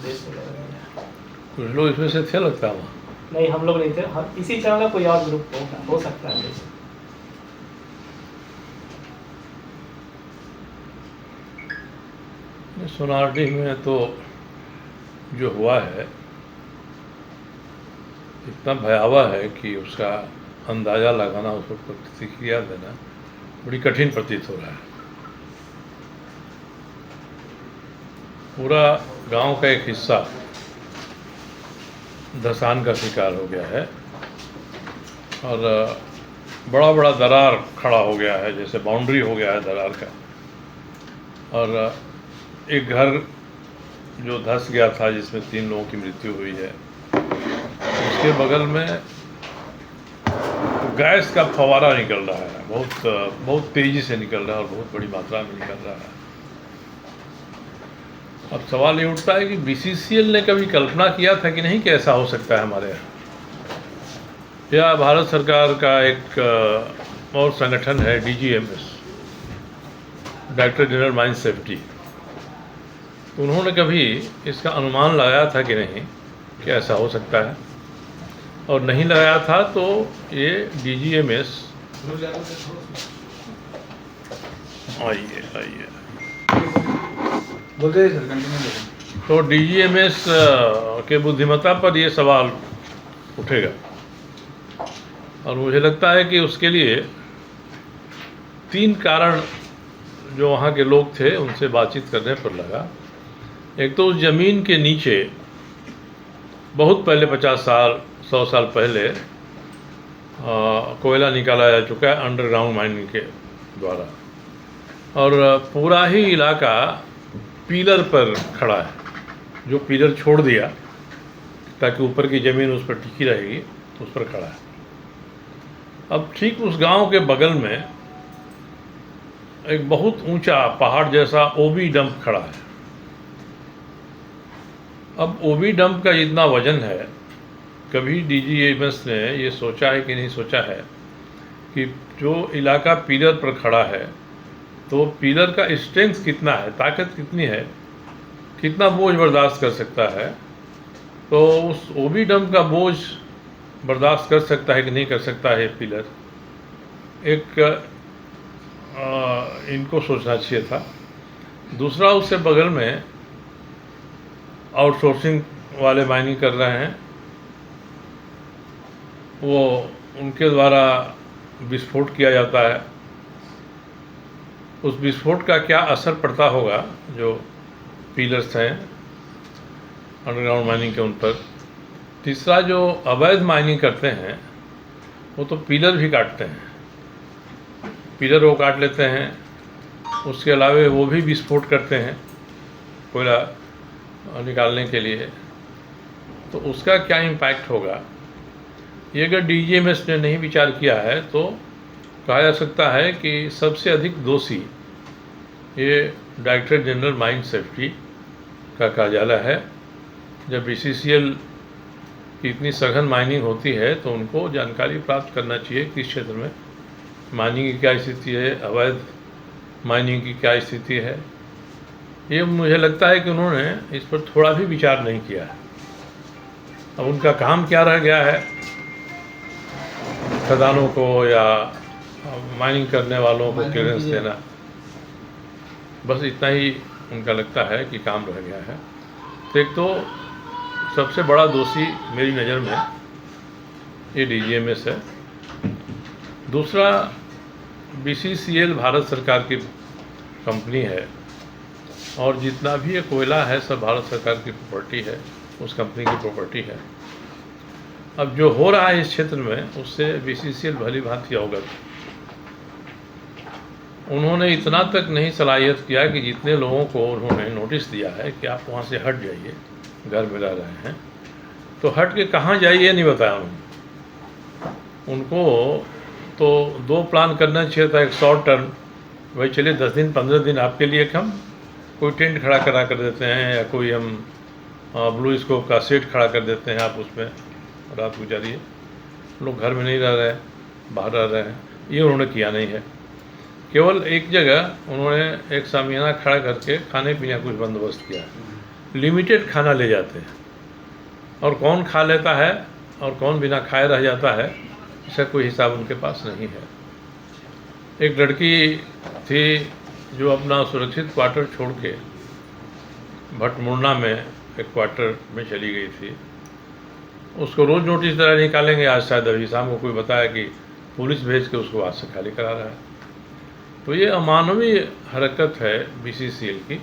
देश में लगा दिया। कुछ लोग इसमें से थे लगता है वहाँ। नहीं, हम लोग नहीं थे। इसी चैनल का कोई और ग्रुप हो सकता है जैसे। सोनारडीह में तो जो हुआ है इतना भयावह है कि उसका अंदाज़ा लगाना, उस पर प्रतिक्रिया देना बड़ी कठिन प्रतीत हो रहा है। पूरा गांव का एक हिस्सा धसान का शिकार हो गया है और बड़ा बड़ा दरार खड़ा हो गया है, जैसे बाउंड्री हो गया है दरार का। और एक घर जो धंस गया था जिसमें 3 लोगों की मृत्यु हुई है, उसके बगल में गैस का फवारा निकल रहा है, बहुत तेज़ी से निकल रहा है और बहुत बड़ी मात्रा में निकल रहा है। अब सवाल ये उठता है कि बीसीसीएल ने कभी कल्पना किया था कि नहीं कि ऐसा हो सकता है हमारे यहाँ, या भारत सरकार का एक और संगठन है DGMS, director general mine safety, तो उन्होंने कभी इसका अनुमान लगाया था कि नहीं कि ऐसा हो सकता है, और नहीं लगाया था तो ये DGMS आइए बोलते सर, कंटिन्यू। तो DGMS के बुद्धिमत्ता पर ये सवाल उठेगा और मुझे लगता है कि उसके लिए 3 कारण जो वहाँ के लोग थे उनसे बातचीत करने पर लगा। एक तो उस ज़मीन के नीचे बहुत पहले 50 साल 100 साल पहले कोयला निकाला जा चुका है अंडरग्राउंड माइनिंग के द्वारा, और पूरा ही इलाका पिलर पर खड़ा है। जो पिलर छोड़ दिया ताकि ऊपर की ज़मीन उस पर टिकी रहेगी, उस पर खड़ा है। अब ठीक उस गांव के बगल में एक बहुत ऊंचा पहाड़ जैसा ओबी डंप खड़ा है। अब ओबी डंप का इतना वजन है, कभी DGMS ने ये सोचा है कि नहीं सोचा है कि जो इलाका पिलर पर खड़ा है तो पिलर का स्ट्रेंथ कितना है, ताकत कितनी है, कितना बोझ बर्दाश्त कर सकता है, तो उस ओबी डंप का बोझ बर्दाश्त कर सकता है कि नहीं कर सकता है पिलर, एक इनको सोचना चाहिए था। दूसरा, उससे बगल में आउटसोर्सिंग वाले माइनिंग कर रहे हैं, वो उनके द्वारा विस्फोट किया जाता है, उस विस्फोट का क्या असर पड़ता होगा जो पिलर्स हैं अंडरग्राउंड माइनिंग के उन पर। तीसरा, जो अवैध माइनिंग करते हैं वो तो पिलर भी काटते हैं, पिलर वो काट लेते हैं, उसके अलावे वो भी विस्फोट करते हैं कोयला निकालने के लिए, तो उसका क्या इम्पैक्ट होगा। ये अगर DGMS ने नहीं विचार किया है तो कहा जा सकता है कि सबसे अधिक दोषी ये डायरेक्टर जनरल माइन सेफ्टी का कार्यालय है। जब BCCL की इतनी सघन माइनिंग होती है तो उनको जानकारी प्राप्त करना चाहिए कि इस क्षेत्र में माइनिंग की क्या स्थिति है, अवैध माइनिंग की क्या स्थिति है। ये मुझे लगता है कि उन्होंने इस पर थोड़ा भी विचार नहीं किया है। अब उनका काम क्या रह गया है, खदानों को या माइनिंग करने वालों को क्लियरेंस देना, बस इतना ही उनका लगता है कि काम रह गया है। तो एक तो सबसे बड़ा दोषी मेरी नज़र में ये DGMS है। दूसरा, BCCL भारत सरकार की कंपनी है और जितना भी ये कोयला है सब भारत सरकार की प्रॉपर्टी है, उस कंपनी की प्रॉपर्टी है। अब जो हो रहा है इस क्षेत्र में उससे BCCL भली भांति अवगत। उन्होंने इतना तक नहीं सलाहियत किया कि जितने लोगों को उन्होंने नोटिस दिया है कि आप वहाँ से हट जाइए, घर में रह रहे हैं तो हट के कहाँ जाइए नहीं बताया उन्होंने। उनको तो 2 प्लान करना चाहिए था, एक शॉर्ट टर्म, भाई चलिए 10 दिन 15 दिन आपके लिए हम कोई टेंट खड़ा करा कर देते हैं या कोई हम ब्लू स्कोप का सेट खड़ा कर देते हैं, आप उसमें रात गुजारिए, लोग घर में नहीं रह रहे हैं, बाहर रह रहे हैं। ये उन्होंने किया नहीं है। केवल एक जगह उन्होंने एक सामियाना खड़ा करके खाने पीने का कुछ बंदोबस्त किया, लिमिटेड खाना ले जाते हैं, और कौन खा लेता है और कौन बिना खाए रह जाता है इसका कोई हिसाब उनके पास नहीं है। एक लड़की थी जो अपना सुरक्षित क्वार्टर छोड़ के भटमुरना में एक क्वार्टर में चली गई थी। उसको रोज़ नोटिस तरह निकालेंगे, आज शायद अभी शाम को कोई बताया कि पुलिस भेज के उसको आज से खाली करा रहा है। तो ये अमानवीय हरकत है BCCL की।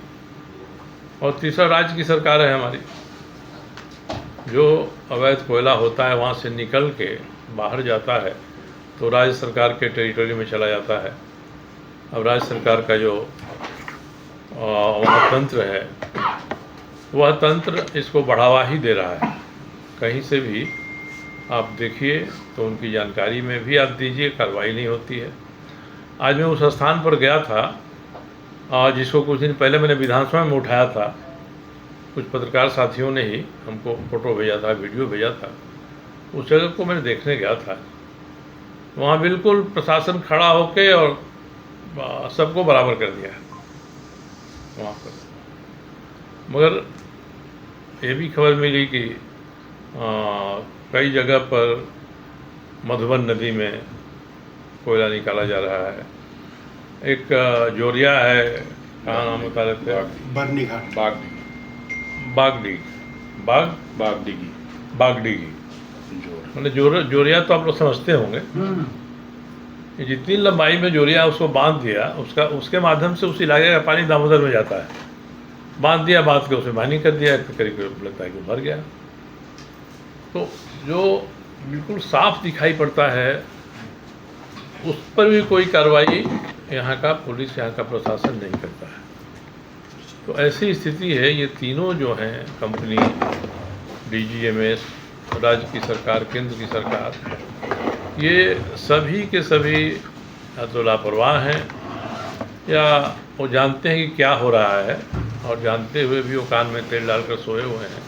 और तीसरा, राज्य की सरकार है हमारी, जो अवैध कोयला होता है वहाँ से निकल के बाहर जाता है तो राज्य सरकार के टेरिटरी में चला जाता है। अब राज्य सरकार का जो वहाँ तंत्र है, वह तंत्र इसको बढ़ावा ही दे रहा है। कहीं से भी आप देखिए तो उनकी जानकारी में भी आप दीजिए, कार्रवाई नहीं होती है। आज मैं उस स्थान पर गया था जिसको कुछ दिन पहले मैंने विधानसभा में उठाया था। कुछ पत्रकार साथियों ने ही हमको फ़ोटो भेजा था, वीडियो भेजा था। उस जगह को मैंने देखने गया था। वहाँ बिल्कुल प्रशासन खड़ा होके और सबको बराबर कर दिया है वहाँ पर। मगर ये भी खबर मिली कि कई जगह पर मधुबन नदी में कोयला निकाला जा रहा है। एक जोरिया है, कहाँ नाम बता रहे थे? बरनी घाट, बागडीगी। मतलब जोरिया तो आप लोग समझते होंगे। कि जितनी लंबाई में जोरिया उसको बांध दिया, उसके माध्यम से उस इलाके का पानी दामोदर में जाता है। बांध दिया, बांध के उसे माइनिंग कर दिया, तो करीब लगता है कि भर गया। तो जो बिल्कुल साफ दिखाई पड़ता है उस पर भी कोई कार्रवाई यहाँ का पुलिस, यहाँ का प्रशासन नहीं करता है। तो ऐसी स्थिति है। ये तीनों जो हैं कंपनी, DGMS, राज्य की सरकार, केंद्र की सरकार, ये सभी के सभी या तो लापरवाह हैं या वो जानते हैं कि क्या हो रहा है, और जानते हुए भी वो कान में तेल डालकर सोए हुए हैं।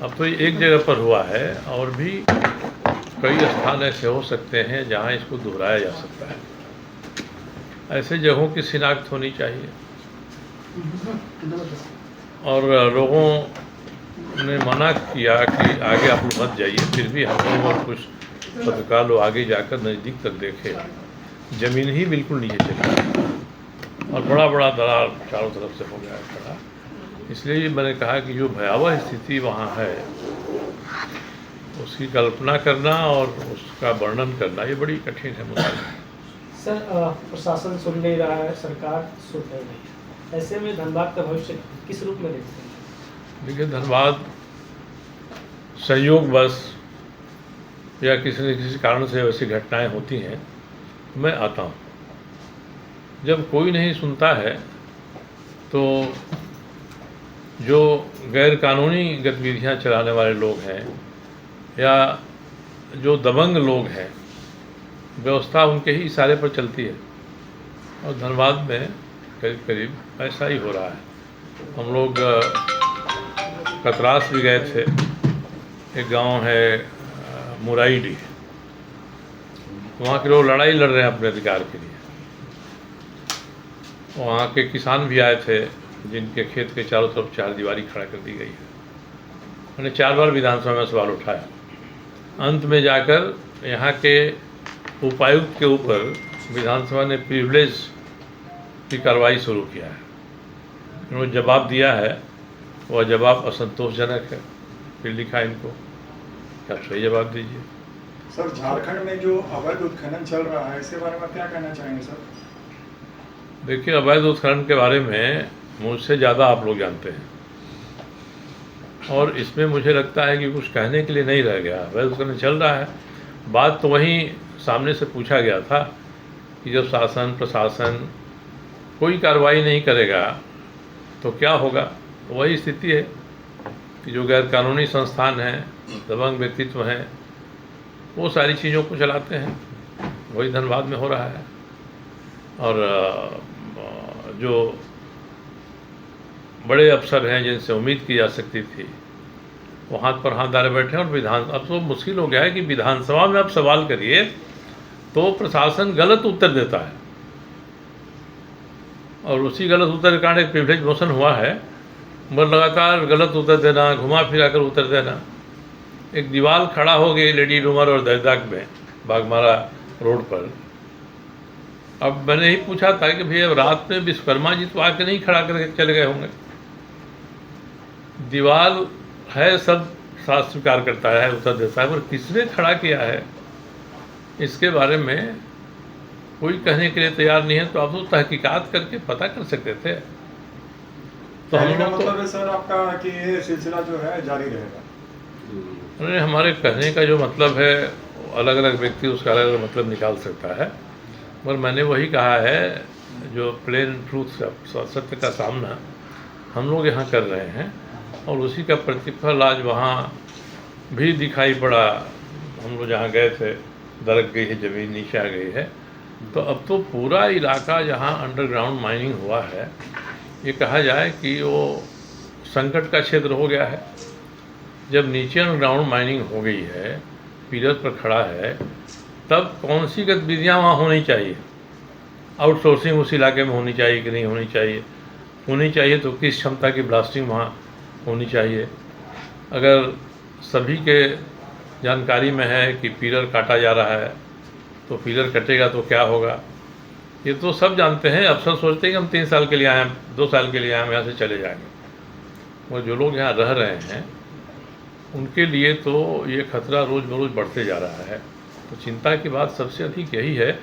अब तो ये एक जगह पर हुआ है, और भी कई स्थान ऐसे हो सकते हैं जहाँ इसको दोहराया जा सकता है। ऐसे जगहों की शिनाख्त होनी चाहिए। और लोगों ने मना किया कि आगे आप लोग मत जाइए, फिर भी हम लोग और कुछ पत्रकार लोग आगे जाकर नज़दीक तक देखे, ज़मीन ही बिल्कुल नीचे चली और बड़ा बड़ा दरार चारों तरफ से हो गया खड़ा। इसलिए मैंने कहा कि जो भयावह स्थिति वहाँ है उसकी कल्पना करना और उसका वर्णन करना ये बड़ी कठिन है मुझे। सर, प्रशासन सुन नहीं रहा है, सरकार सुन नहीं रही है। ऐसे में धनबाद का भविष्य किस रूप में देखते हैं? देखिए, धनबाद संयोगवश या किसी न किसी कारण से वैसी घटनाएं होती हैं, मैं आता हूँ। जब कोई नहीं सुनता है तो जो गैर कानूनी गतिविधियां चलाने वाले लोग हैं या जो दबंग लोग हैं, व्यवस्था उनके ही इशारे पर चलती है। और धनबाद में करीब करीब ऐसा ही हो रहा है। हम लोग कतरास भी गए थे। एक गांव है मुराईडी, वहाँ के लोग लड़ाई लड़ रहे हैं अपने अधिकार के लिए। वहाँ के किसान भी आए थे जिनके खेत के चारों तरफ चारदीवारी खड़ा कर दी गई है। मैंने 4 बार विधानसभा में सवाल उठाया। अंत में जाकर यहाँ के उपायुक्त के ऊपर विधानसभा ने प्रिविलेज की कार्रवाई शुरू किया है। उन्होंने जवाब दिया है, वह जवाब असंतोषजनक है। फिर लिखा इनको कि आप सही जवाब दीजिए। सर, झारखंड में जो अवैध उत्खनन चल रहा है, इसके बारे में क्या कहना चाहेंगे सर? देखिए, अवैध उत्खनन के बारे में मुझसे ज़्यादा आप लोग जानते हैं, और इसमें मुझे लगता है कि कुछ कहने के लिए नहीं रह गया। अवैध उत्खनन चल रहा है। बात तो वहीं सामने से पूछा गया था कि जब शासन प्रशासन कोई कार्रवाई नहीं करेगा तो क्या होगा। वही स्थिति है कि जो गैर कानूनी संस्थान हैं, दबंग व्यक्तित्व हैं, वो सारी चीज़ों को चलाते हैं। वही धनबाद में हो रहा है। और जो बड़े अफसर हैं जिनसे उम्मीद की जा सकती थी, वो हाथ पर हाथ डाले बैठे हैं। और अब तो मुश्किल हो गया है कि विधानसभा में आप सवाल करिए तो प्रशासन गलत उत्तर देता है, और उसी गलत उत्तर के कारण एक प्रिविलेज मोशन हुआ है मगर लगातार गलत उतर देना, घुमा फिरा कर उतर देना। एक दीवार खड़ा हो गई लेडी डूमर और दर्दाक में बागमारा रोड पर। अब मैंने ही पूछा था कि भैया रात में विश्वकर्मा जी तो आके नहीं खड़ा करके चले गए होंगे। दीवार है, सब साथ स्वीकार करता है, उतर देता है, पर किसने खड़ा किया है इसके बारे में कोई कहने के लिए तैयार नहीं है। तो आप तो तहकीकात करके पता कर सकते थे। तो हम लोग मतलब है सर आपका कि ये सिलसिला जो है जारी रहेगा? अरे हमारे कहने का जो मतलब है, अलग अलग व्यक्ति उसका अलग अलग मतलब निकाल सकता है, मगर मैंने वही कहा है जो प्लेन ट्रूथ सत्य का सामना हम लोग यहाँ कर रहे हैं, और उसी का प्रतिफल आज वहाँ भी दिखाई पड़ा। हम लोग जहाँ गए थे दरक गई है, ज़मीन नीचे आ गई है। तो अब तो पूरा इलाका जहाँ अंडरग्राउंड माइनिंग हुआ है, ये कहा जाए कि वो संकट का क्षेत्र हो गया है। जब नीचे अंडरग्राउंड माइनिंग हो गई है, पिलर पर खड़ा है, तब कौन सी गतिविधियाँ वहाँ होनी चाहिए? आउटसोर्सिंग उस इलाके में होनी चाहिए कि नहीं होनी चाहिए? होनी चाहिए तो किस क्षमता की ब्लास्टिंग वहाँ होनी चाहिए? अगर सभी के जानकारी में है कि पिलर काटा जा रहा है, तो पिलर कटेगा तो क्या होगा? ये तो सब जानते हैं। अफसर सोचते हैं कि हम 3 साल के लिए आए हैं, 2 साल के लिए आए, हम यहाँ से चले जाएंगे। और जो लोग यहाँ रह रहे हैं उनके लिए तो ये खतरा रोज़ बरोज़ बढ़ते जा रहा है। तो चिंता की बात सबसे अधिक यही है।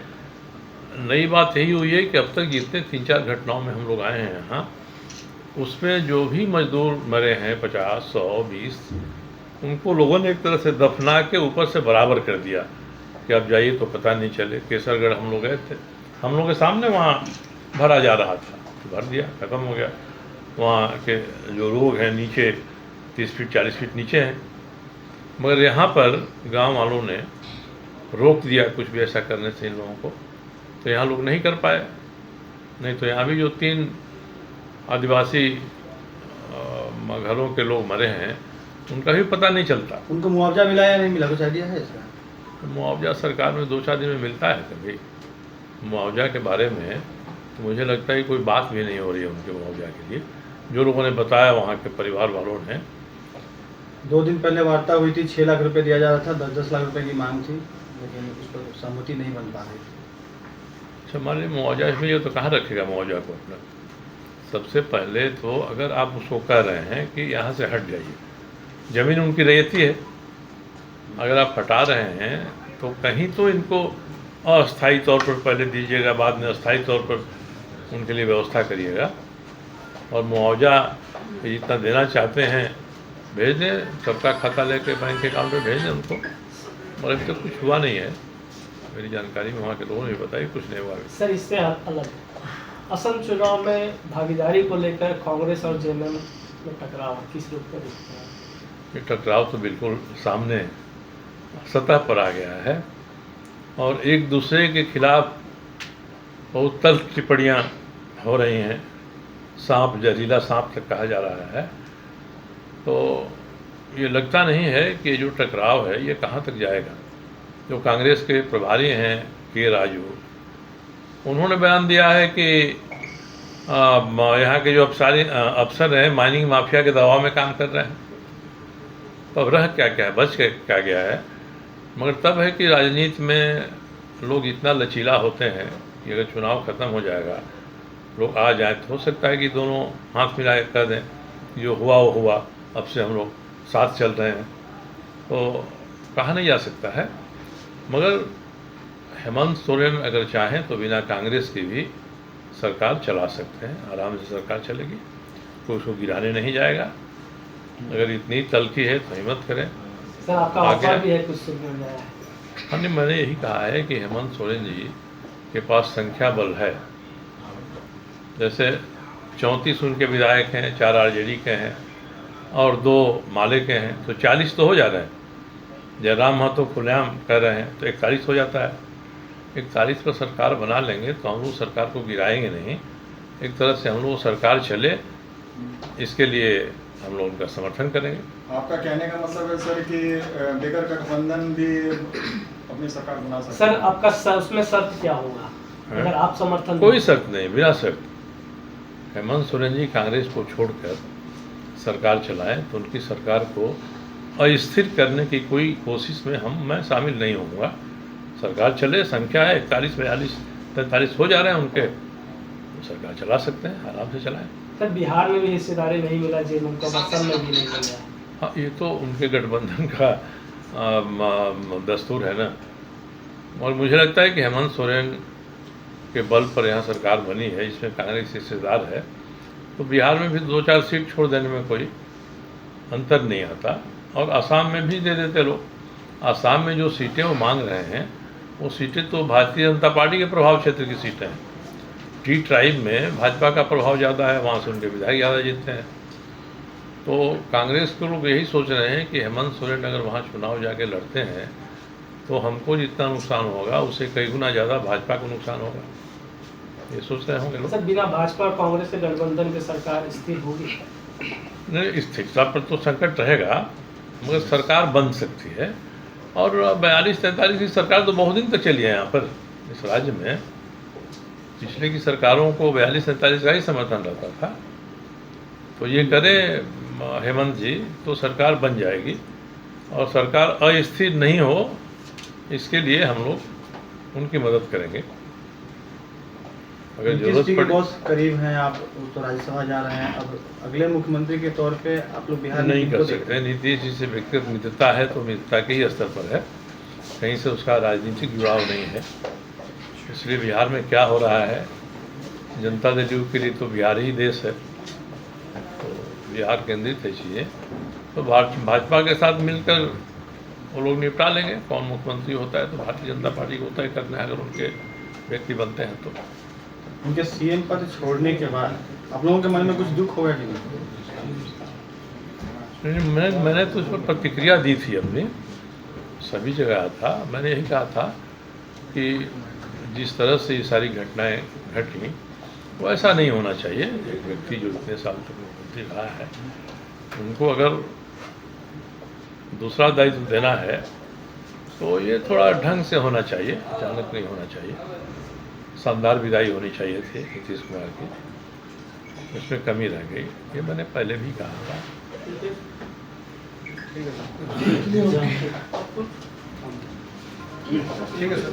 नई बात यही हुई है कि अब तक जितने 3-4 घटनाओं में हम लोग आए हैं यहाँ, उसमें जो भी मजदूर मरे हैं 50, 100, 20, उनको लोगों ने एक तरह से दफना के ऊपर से बराबर कर दिया कि अब जाइए तो पता नहीं चले। केसरगढ़ हम लोग गए थे, हम लोग के सामने वहाँ भरा जा रहा था, तो भर दिया, ख़त्म हो गया। वहाँ के जो लोग हैं नीचे 30 फीट 40 फीट नीचे हैं, मगर यहाँ पर गांव वालों ने रोक दिया कुछ भी ऐसा करने से इन लोगों को, तो यहाँ लोग नहीं कर पाए। नहीं तो यहाँ भी जो 3 आदिवासी घरों के लोग मरे हैं, उनका भी पता नहीं चलता। उनको मुआवजा मिला या नहीं मिला, कुछ आइडिया है इसका? मुआवजा सरकार में 2-4 दिन में मिलता है। कभी मुआवजा के बारे में तो मुझे लगता है कि कोई बात भी नहीं हो रही है उनके मुआवजा के लिए। जो लोगों ने बताया वहाँ के परिवार वालों ने, 2 दिन पहले वार्ता हुई थी, 6 लाख रुपए दिया जा रहा था, 10-10 लाख रुपए की मांग थी, लेकिन उस पर सहमति नहीं बन पा रही थी। अच्छा, मान लीजिए मुआवजा मिले तो कहाँ रखेगा मुआवजा को अपना? सबसे पहले तो अगर आप उसको कह रहे हैं कि यहाँ से हट जाइए, ज़मीन उनकी रैयती है, अगर आप हटा रहे हैं तो कहीं तो इनको अस्थायी तौर पर पहले दीजिएगा, बाद में अस्थायी तौर पर उनके लिए व्यवस्था करिएगा। और मुआवजा जितना देना चाहते हैं भेज दें, सबका खाता लेके बैंक अकाउंट में भेज दें उनको। और अभी तक कुछ हुआ नहीं है, मेरी जानकारी में वहाँ के लोगों ने बताया कुछ नहीं हुआ। सर इससे अलग असम चुनाव में भागीदारी को लेकर कांग्रेस और जेएमएम में टकराव किस रूप में दिखता है? ये टकराव तो बिल्कुल सामने सतह पर आ गया है, और एक दूसरे के खिलाफ बहुत तल्ख टिप्पणियाँ हो रही हैं। सांप, जहरीला सांप तक कहा जा रहा है। तो ये लगता नहीं है कि ये जो टकराव है ये कहाँ तक जाएगा। जो कांग्रेस के प्रभारी हैं के राजू, उन्होंने बयान दिया है कि यहाँ के जो अफसर हैं माइनिंग माफिया के दबाव में काम कर रहे हैं। तो अब रह क्या क्या है, बच क्या गया है? मगर तब है कि राजनीति में लोग इतना लचीला होते हैं कि अगर चुनाव ख़त्म हो जाएगा, लोग आ जाए, तो हो सकता है कि दोनों हाथ मिला के कह दें जो हुआ वो हुआ, अब से हम लोग साथ चल रहे हैं। तो कहा नहीं जा सकता है। मगर हेमंत सोरेन अगर चाहें तो बिना कांग्रेस की भी सरकार चला सकते हैं, आराम से सरकार चलेगी, कोई उसको गिराने नहीं जाएगा। अगर इतनी तलखी है तो हिम्मत करें। सर आपका ऑफर भी है, कुछ सुनने में आया है? हाँ, नहीं, मैंने यही कहा है कि हेमंत सोरेन जी के पास संख्या बल है। जैसे 34 उनके विधायक हैं, 4 आरजेडी के हैं और 2 माले के हैं, तो 40 तो हो जा रहे हैं। जयराम महतो खुलेआम कह रहे हैं तो 41 हो जाता है। 41 पर सरकार बना लेंगे तो हम लोग सरकार को गिराएंगे नहीं। एक तरह से हम लोग सरकार चले, इसके लिए हम लोग उनका समर्थन करेंगे। आपका कहने का मतलब है सर कि बगैर गठबंधन भी अपनी सरकार बना सकते? सर आपका उसमें शर्त क्या होगा अगर आप समर्थन? कोई शर्त नहीं, बिना शर्त। हेमंत सोरेन जी कांग्रेस को छोड़कर सरकार चलाएं तो उनकी सरकार को अस्थिर करने की कोई कोशिश में मैं शामिल नहीं होऊंगा। सरकार चले, संख्या है 41, 42, 43 हो जा रहे हैं उनके, तो सरकार चला सकते हैं, आराम से चलाएं। सर बिहार में भी हिस्सेदारी नहीं मिला जेएमएम को, असम में भी नहीं मिला। हाँ, ये तो उनके गठबंधन का दस्तूर है ना। और मुझे लगता है कि हेमंत सोरेन के बल पर यहाँ सरकार बनी है, इसमें कांग्रेस हिस्सेदार है, तो बिहार में भी 2-4 सीट छोड़ देने में कोई अंतर नहीं आता। और असम में भी दे देते लोग। असम में जो सीटें वो मांग रहे हैं वो सीटें तो भारतीय जनता पार्टी के प्रभाव क्षेत्र की सीटें हैं। टी ट्राइब में भाजपा का प्रभाव ज़्यादा है, वहाँ से उनके विधायक ज़्यादा जीतते हैं। तो कांग्रेस के लोग यही सोच रहे हैं कि हेमंत सोरेन अगर वहाँ चुनाव जाके लड़ते हैं तो हमको जितना नुकसान होगा उससे कई गुना ज़्यादा भाजपा को नुकसान होगा, ये सोच रहे होंगे लोग। सर बिना भाजपा और कांग्रेस के गठबंधन की सरकार स्थिर होगी? नहीं, स्थिरता पर तो संकट रहेगा, मगर सरकार बन सकती है। और 42-43 की सरकार तो बहुत दिन तक चली है यहाँ पर इस राज्य में। पिछले की सरकारों को 42-43 का ही समर्थन रहता था। तो ये करें हेमंत जी तो सरकार बन जाएगी, और सरकार अस्थिर नहीं हो इसके लिए हम लोग उनकी मदद करेंगे अगर नीतीश जरूरत जी के पड़े। बहुत करीब हैं आप, तो राज्यसभा जा रहे हैं, अब अगले मुख्यमंत्री के तौर पे आप लोग बिहार में नहीं किनको कर देख सकते। रहे हैं? नीतीश जी से व्यक्तिगत मित्रता है तो मित्रता के ही स्तर पर है, कहीं से उसका राजनीतिक जुड़ाव नहीं है। इसलिए बिहार में क्या हो रहा है, जनता दल यू के लिए तो बिहार ही देश है, तो बिहार केंद्रित है चीज़ें। तो भाजपा के साथ मिलकर वो लोग निपटा लेंगे। कौन मुख्यमंत्री होता है तो भारतीय जनता पार्टी को तय करना है, अगर उनके व्यक्ति बनते हैं तो। उनके सीएम पद छोड़ने के बाद आप लोगों के मन में कुछ दुख होगा कि नहीं? मैंने तो उस पर प्रतिक्रिया दी थी अपनी, सभी जगह था। मैंने यही कहा था कि जिस तरह से ये सारी घटनाएं घटी वो ऐसा नहीं होना चाहिए। एक व्यक्ति जो इतने साल तक मुख्यमंत्री रहा है उनको अगर दूसरा दायित्व देना है तो ये थोड़ा ढंग से होना चाहिए, अचानक नहीं होना चाहिए। शानदार विदाई होनी चाहिए थी नीतीश कुमार की, उसमें कमी रह गई, ये मैंने पहले भी कहा था। ठीक है सर।